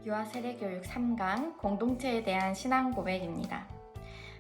유아세례교육 3강 공동체에 대한 신앙 고백입니다.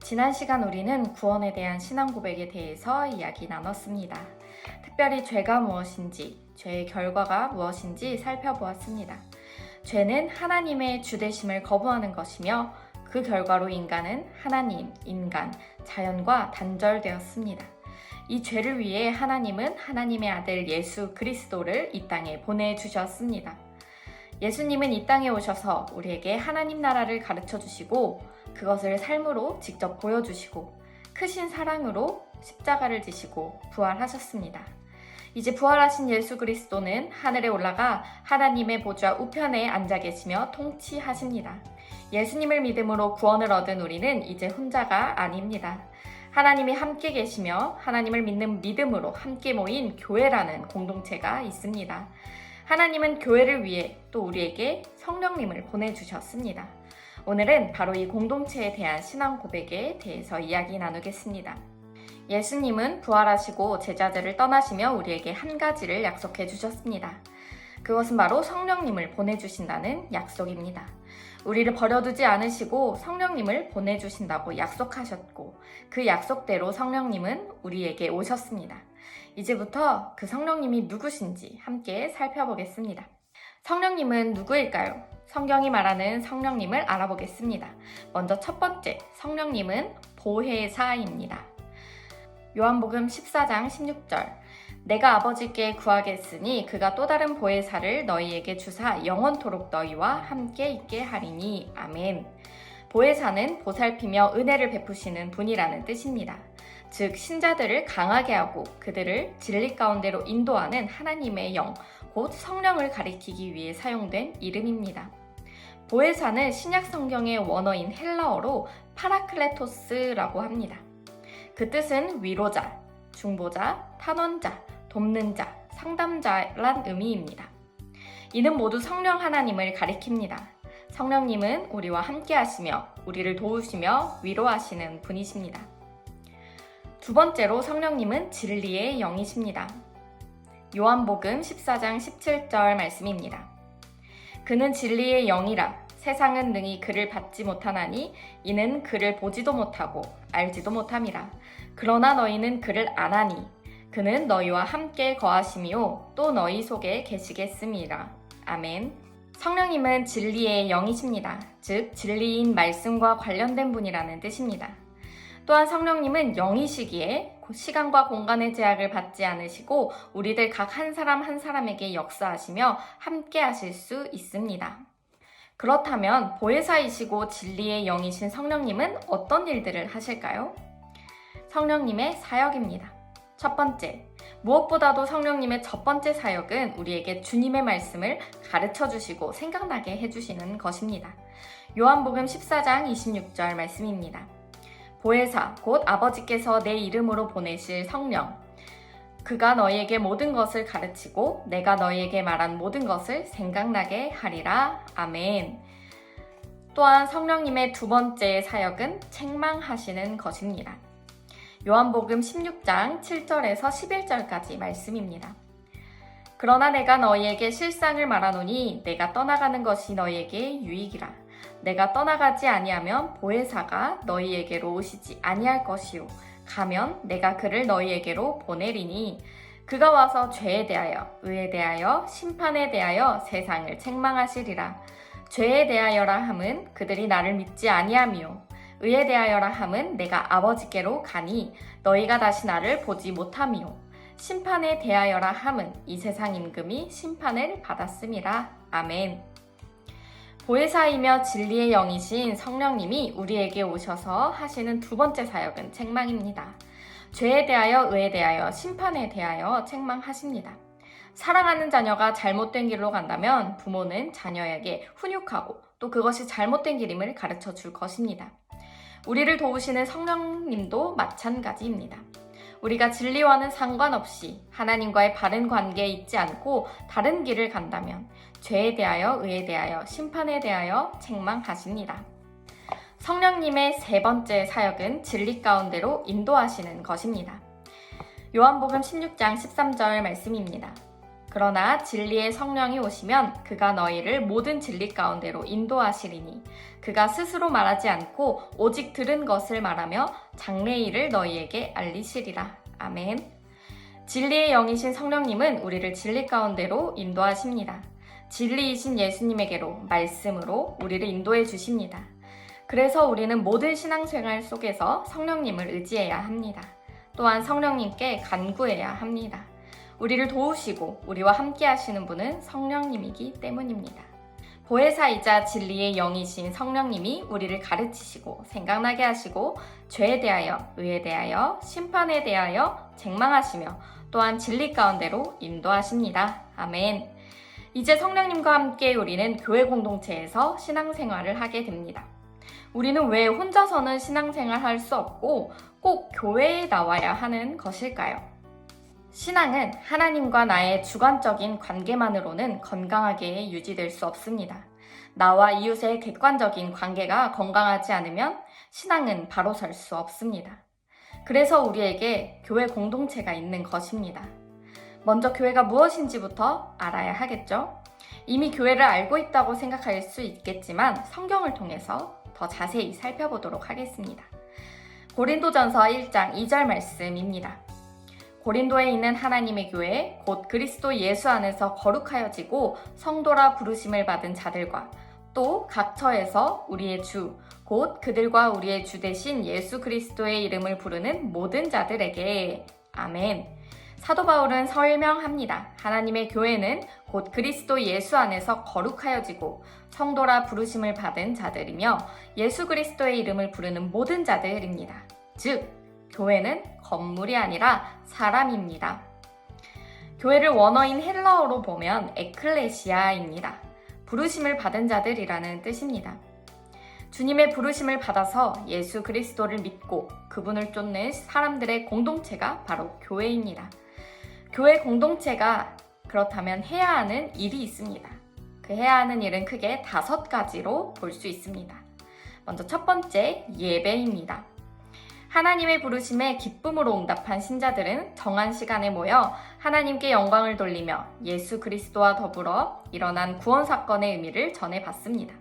지난 시간 우리는 구원에 대한 신앙 고백에 대해서 이야기 나눴습니다. 특별히 죄가 무엇인지, 죄의 결과가 무엇인지 살펴보았습니다. 죄는 하나님의 주되심을 거부하는 것이며 그 결과로 인간은 하나님, 인간, 자연과 단절되었습니다. 이 죄를 위해 하나님은 하나님의 아들 예수 그리스도를 이 땅에 보내주셨습니다. 예수님은 이 땅에 오셔서 우리에게 하나님 나라를 가르쳐 주시고 그것을 삶으로 직접 보여주시고 크신 사랑으로 십자가를 지시고 부활하셨습니다. 이제 부활하신 예수 그리스도는 하늘에 올라가 하나님의 보좌 우편에 앉아 계시며 통치하십니다. 예수님을 믿음으로 구원을 얻은 우리는 이제 혼자가 아닙니다. 하나님이 함께 계시며 하나님을 믿는 믿음으로 함께 모인 교회라는 공동체가 있습니다. 하나님은 교회를 위해 또 우리에게 성령님을 보내주셨습니다. 오늘은 바로 이 공동체에 대한 신앙 고백에 대해서 이야기 나누겠습니다. 예수님은 부활하시고 제자들을 떠나시며 우리에게 한 가지를 약속해 주셨습니다. 그것은 바로 성령님을 보내주신다는 약속입니다. 우리를 버려두지 않으시고 성령님을 보내주신다고 약속하셨고 그 약속대로 성령님은 우리에게 오셨습니다. 이제부터 그 성령님이 누구신지 함께 살펴보겠습니다. 성령님은 누구일까요? 성경이 말하는 성령님을 알아보겠습니다. 먼저 첫 번째, 성령님은 보혜사입니다. 요한복음 14장 16절 내가 아버지께 구하겠으니 그가 또 다른 보혜사를 너희에게 주사 영원토록 너희와 함께 있게 하리니 아멘. 보혜사는 보살피며 은혜를 베푸시는 분이라는 뜻입니다. 즉 신자들을 강하게 하고 그들을 진리 가운데로 인도하는 하나님의 영, 곧 성령을 가리키기 위해 사용된 이름입니다. 보혜사는 신약 성경의 원어인 헬라어로 파라클레토스라고 합니다. 그 뜻은 위로자, 중보자, 탄원자, 돕는 자, 상담자란 의미입니다. 이는 모두 성령 하나님을 가리킵니다. 성령님은 우리와 함께 하시며 우리를 도우시며 위로하시는 분이십니다. 두 번째로 성령님은 진리의 영이십니다. 요한복음 14장 17절 말씀입니다. 그는 진리의 영이라 세상은 능히 그를 받지 못하나니 이는 그를 보지도 못하고 알지도 못함이라. 그러나 너희는 그를 아나니 그는 너희와 함께 거하시며 또 너희 속에 계시겠음이라. 아멘. 성령님은 진리의 영이십니다. 즉 진리인 말씀과 관련된 분이라는 뜻입니다. 또한 성령님은 영이시기에 시간과 공간의 제약을 받지 않으시고 우리들 각 한 사람 한 사람에게 역사하시며 함께 하실 수 있습니다. 그렇다면 보혜사이시고 진리의 영이신 성령님은 어떤 일들을 하실까요? 성령님의 사역입니다. 첫 번째, 무엇보다도 성령님의 첫 번째 사역은 우리에게 주님의 말씀을 가르쳐 주시고 생각나게 해주시는 것입니다. 요한복음 14장 26절 말씀입니다. 보혜사, 곧 아버지께서 내 이름으로 보내실 성령. 그가 너희에게 모든 것을 가르치고 내가 너희에게 말한 모든 것을 생각나게 하리라. 아멘. 또한 성령님의 두 번째 사역은 책망하시는 것입니다. 요한복음 16장 7절에서 11절까지 말씀입니다. 그러나 내가 너희에게 실상을 말하노니 내가 떠나가는 것이 너희에게 유익이라. 내가 떠나가지 아니하면 보혜사가 너희에게로 오시지 아니할 것이요 가면 내가 그를 너희에게로 보내리니 그가 와서 죄에 대하여 의에 대하여 심판에 대하여 세상을 책망하시리라. 죄에 대하여라 함은 그들이 나를 믿지 아니하며 의에 대하여라 함은 내가 아버지께로 가니 너희가 다시 나를 보지 못하며 심판에 대하여라 함은 이 세상 임금이 심판을 받았음이라. 아멘. 보혜사이며 진리의 영이신 성령님이 우리에게 오셔서 하시는 두 번째 사역은 책망입니다. 죄에 대하여 의에 대하여 심판에 대하여 책망하십니다. 사랑하는 자녀가 잘못된 길로 간다면 부모는 자녀에게 훈육하고 또 그것이 잘못된 길임을 가르쳐 줄 것입니다. 우리를 도우시는 성령님도 마찬가지입니다. 우리가 진리와는 상관없이 하나님과의 바른 관계에 있지 않고 다른 길을 간다면 죄에 대하여 의에 대하여 심판에 대하여 책망하십니다. 성령님의 세 번째 사역은 진리 가운데로 인도하시는 것입니다. 요한복음 16장 13절 말씀입니다. 그러나 진리의 성령이 오시면 그가 너희를 모든 진리 가운데로 인도하시리니 그가 스스로 말하지 않고 오직 들은 것을 말하며 장래일을 너희에게 알리시리라. 아멘. 진리의 영이신 성령님은 우리를 진리 가운데로 인도하십니다. 진리이신 예수님에게로 말씀으로 우리를 인도해 주십니다. 그래서 우리는 모든 신앙생활 속에서 성령님을 의지해야 합니다. 또한 성령님께 간구해야 합니다. 우리를 도우시고 우리와 함께 하시는 분은 성령님이기 때문입니다. 보혜사이자 진리의 영이신 성령님이 우리를 가르치시고 생각나게 하시고 죄에 대하여, 의에 대하여, 심판에 대하여 책망하시며 또한 진리 가운데로 인도하십니다. 아멘. 이제 성령님과 함께 우리는 교회 공동체에서 신앙생활을 하게 됩니다. 우리는 왜 혼자서는 신앙생활 할 수 없고 꼭 교회에 나와야 하는 것일까요? 신앙은 하나님과 나의 주관적인 관계만으로는 건강하게 유지될 수 없습니다. 나와 이웃의 객관적인 관계가 건강하지 않으면 신앙은 바로 설 수 없습니다. 그래서 우리에게 교회 공동체가 있는 것입니다. 먼저 교회가 무엇인지부터 알아야 하겠죠? 이미 교회를 알고 있다고 생각할 수 있겠지만 성경을 통해서 더 자세히 살펴보도록 하겠습니다. 고린도전서 1장 2절 말씀입니다. 고린도에 있는 하나님의 교회 곧 그리스도 예수 안에서 거룩하여지고 성도라 부르심을 받은 자들과 또 각 처에서 우리의 주 곧 그들과 우리의 주 되신 예수 그리스도의 이름을 부르는 모든 자들에게 아멘. 사도 바울은 설명합니다. 하나님의 교회는 곧 그리스도 예수 안에서 거룩하여지고 성도라 부르심을 받은 자들이며 예수 그리스도의 이름을 부르는 모든 자들입니다. 즉 교회는 건물이 아니라 사람입니다. 교회를 원어인 헬라어로 보면 에클레시아입니다. 부르심을 받은 자들이라는 뜻입니다. 주님의 부르심을 받아서 예수 그리스도를 믿고 그분을 쫓는 사람들의 공동체가 바로 교회입니다. 교회 공동체가 그렇다면 해야 하는 일이 있습니다. 그 해야 하는 일은 크게 5가지로 볼 수 있습니다. 먼저 첫 번째, 예배입니다. 하나님의 부르심에 기쁨으로 응답한 신자들은 정한 시간에 모여 하나님께 영광을 돌리며 예수 그리스도와 더불어 일어난 구원 사건의 의미를 전해받습니다.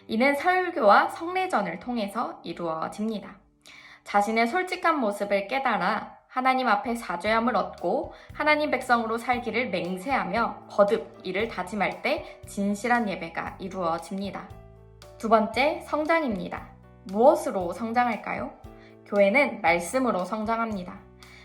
이는 설교와 성례전을 통해서 이루어집니다. 자신의 솔직한 모습을 깨달아 하나님 앞에 사죄함을 얻고 하나님 백성으로 살기를 맹세하며 거듭 이를 다짐할 때 진실한 예배가 이루어집니다. 두 번째, 성장입니다. 무엇으로 성장할까요? 교회는 말씀으로 성장합니다.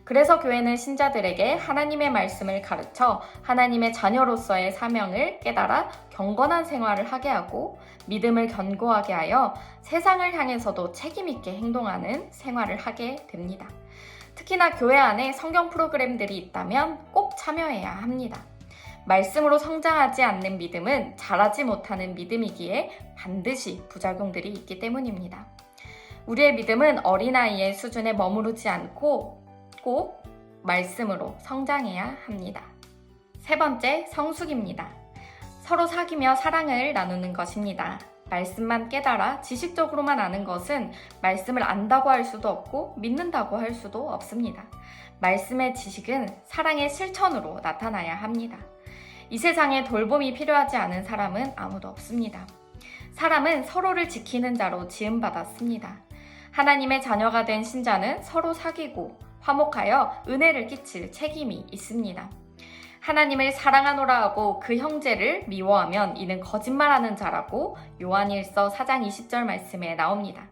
그래서 교회는 신자들에게 하나님의 말씀을 가르쳐 하나님의 자녀로서의 사명을 깨달아 경건한 생활을 하게 하고 믿음을 견고하게 하여 세상을 향해서도 책임있게 행동하는 생활을 하게 됩니다. 특히나 교회 안에 성경 프로그램들이 있다면 꼭 참여해야 합니다. 말씀으로 성장하지 않는 믿음은 자라지 못하는 믿음이기에 반드시 부작용들이 있기 때문입니다. 우리의 믿음은 어린아이의 수준에 머무르지 않고 꼭 말씀으로 성장해야 합니다. 세 번째, 성숙입니다. 서로 사귀며 사랑을 나누는 것입니다. 말씀만 깨달아 지식적으로만 아는 것은 말씀을 안다고 할 수도 없고 믿는다고 할 수도 없습니다. 말씀의 지식은 사랑의 실천으로 나타나야 합니다. 이 세상에 돌봄이 필요하지 않은 사람은 아무도 없습니다. 사람은 서로를 지키는 자로 지음받았습니다. 하나님의 자녀가 된 신자는 서로 사귀고 화목하여 은혜를 끼칠 책임이 있습니다. 하나님을 사랑하노라 하고 그 형제를 미워하면 이는 거짓말하는 자라고 요한일서 4장 20절 말씀에 나옵니다.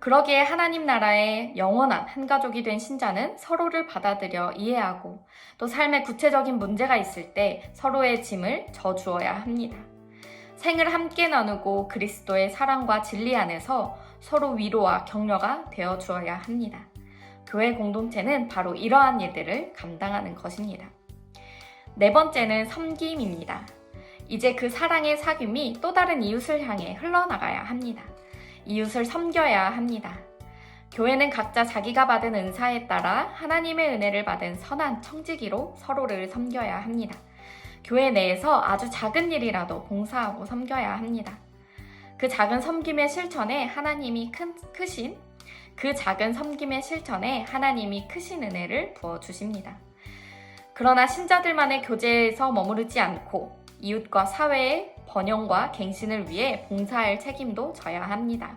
그러기에 하나님 나라의 영원한 한 가족이 된 신자는 서로를 받아들여 이해하고 또 삶에 구체적인 문제가 있을 때 서로의 짐을 져주어야 합니다. 생을 함께 나누고 그리스도의 사랑과 진리 안에서 서로 위로와 격려가 되어 주어야 합니다. 교회 공동체는 바로 이러한 일들을 감당하는 것입니다. 네 번째는 섬김입니다. 이제 그 사랑의 사귐이 또 다른 이웃을 향해 흘러나가야 합니다. 이웃을 섬겨야 합니다. 교회는 각자 자기가 받은 은사에 따라 하나님의 은혜를 받은 선한 청지기로 서로를 섬겨야 합니다. 교회 내에서 아주 작은 일이라도 봉사하고 섬겨야 합니다. 그 작은 섬김의 실천에 하나님이 크신 은혜를 부어주십니다. 그러나 신자들만의 교제에서 머무르지 않고 이웃과 사회의 번영과 갱신을 위해 봉사할 책임도 져야 합니다.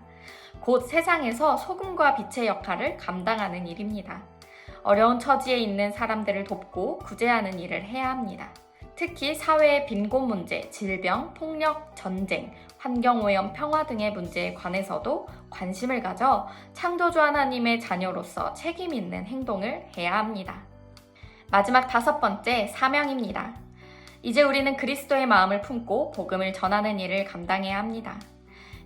곧 세상에서 소금과 빛의 역할을 감당하는 일입니다. 어려운 처지에 있는 사람들을 돕고 구제하는 일을 해야 합니다. 특히 사회의 빈곤 문제, 질병, 폭력, 전쟁, 환경오염, 평화 등의 문제에 관해서도 관심을 가져 창조주 하나님의 자녀로서 책임 있는 행동을 해야 합니다. 마지막 5번째, 사명입니다. 이제 우리는 그리스도의 마음을 품고 복음을 전하는 일을 감당해야 합니다.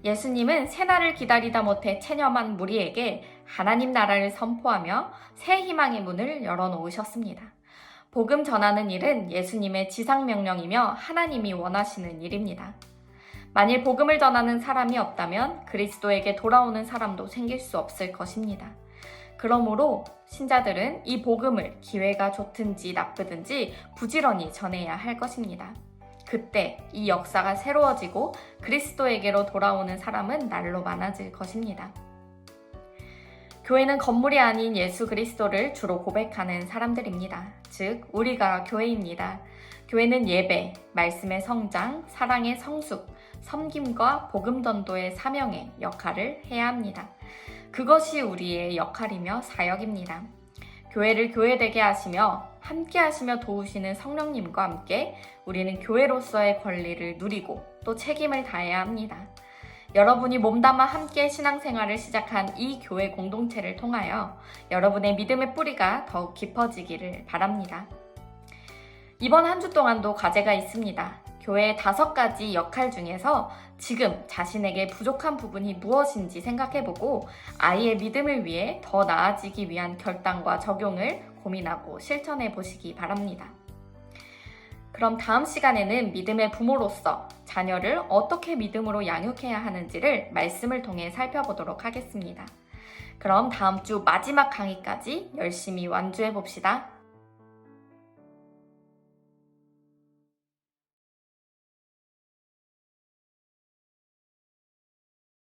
예수님은 새날을 기다리다 못해 체념한 무리에게 하나님 나라를 선포하며 새 희망의 문을 열어놓으셨습니다. 복음 전하는 일은 예수님의 지상명령이며 하나님이 원하시는 일입니다. 만일 복음을 전하는 사람이 없다면 그리스도에게 돌아오는 사람도 생길 수 없을 것입니다. 그러므로 신자들은 이 복음을 기회가 좋든지 나쁘든지 부지런히 전해야 할 것입니다. 그때 이 역사가 새로워지고 그리스도에게로 돌아오는 사람은 날로 많아질 것입니다. 교회는 건물이 아닌 예수 그리스도를 주로 고백하는 사람들입니다. 즉, 우리가 교회입니다. 교회는 예배, 말씀의 성장, 사랑의 성숙, 섬김과 복음 전도의 사명의 역할을 해야 합니다. 그것이 우리의 역할이며 사역입니다. 교회를 교회되게 하시며 함께 하시며 도우시는 성령님과 함께 우리는 교회로서의 권리를 누리고 또 책임을 다해야 합니다. 여러분이 몸담아 함께 신앙생활을 시작한 이 교회 공동체를 통하여 여러분의 믿음의 뿌리가 더욱 깊어지기를 바랍니다. 이번 한 주 동안도 과제가 있습니다. 교회의 5가지 역할 중에서 지금 자신에게 부족한 부분이 무엇인지 생각해보고 아이의 믿음을 위해 더 나아지기 위한 결단과 적용을 고민하고 실천해 보시기 바랍니다. 그럼 다음 시간에는 믿음의 부모로서 자녀를 어떻게 믿음으로 양육해야 하는지를 말씀을 통해 살펴보도록 하겠습니다. 그럼 다음 주 마지막 강의까지 열심히 완주해 봅시다.